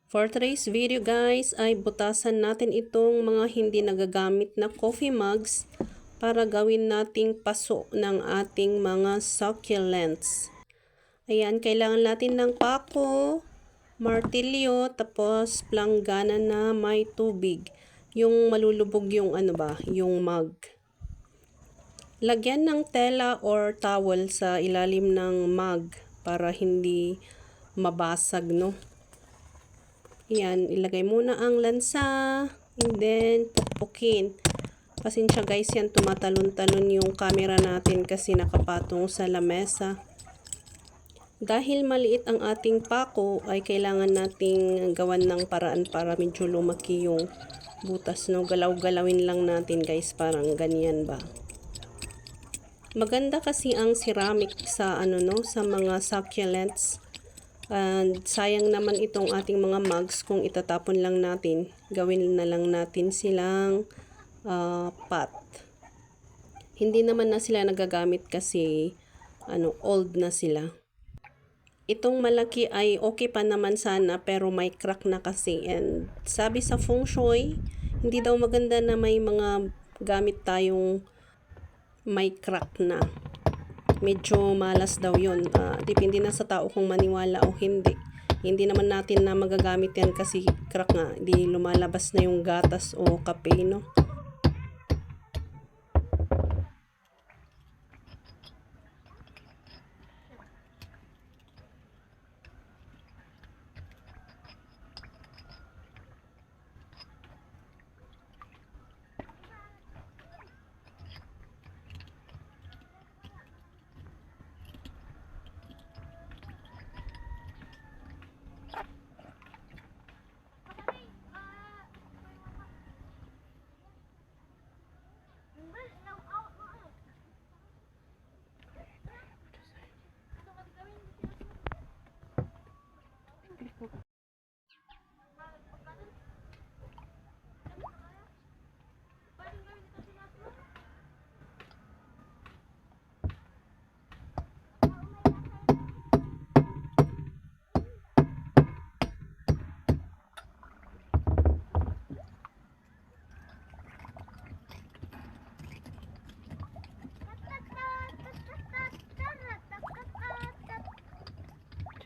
For today's video guys ay butasan natin itong mga hindi nagagamit na coffee mugs para gawin nating paso ng ating mga succulents. Ayan, kailangan natin ng pako, martilyo, tapos planggana na may tubig. Yung malulubog yung yung mug. Lagyan ng tela or towel sa ilalim ng mug para hindi mabasag, no? Ayan, ilagay muna ang lansa, and then pukpukin. Pasensya guys, yan tumatalon-talon yung camera natin kasi nakapatong sa lamesa. Dahil maliit ang ating pako, ay kailangan nating gawan ng paraan para medyo lumaki yung butas, no? Galaw-galawin lang natin guys, parang ganyan ba. Maganda kasi ang ceramic sa sa mga succulents. And sayang naman itong ating mga mugs kung itatapon lang natin. Gawin na lang natin silang pot. Hindi naman na sila nagagamit kasi old na sila. Itong malaki ay okay pa naman sana pero may crack na kasi. And sabi sa feng shui, hindi daw maganda na may mga gamit tayong may crack na. Medyo malas daw yun. Depende na sa tao kung maniwala o hindi. Hindi naman natin na magagamit yan kasi crack nga. Di lumalabas na yung gatas o kape, no?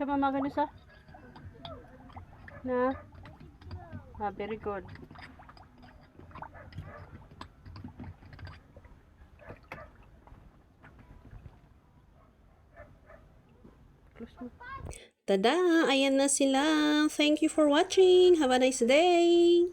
Siya mamagano sa? Na? Very good. Tada! Ayan na sila. Thank you for watching. Have a nice day.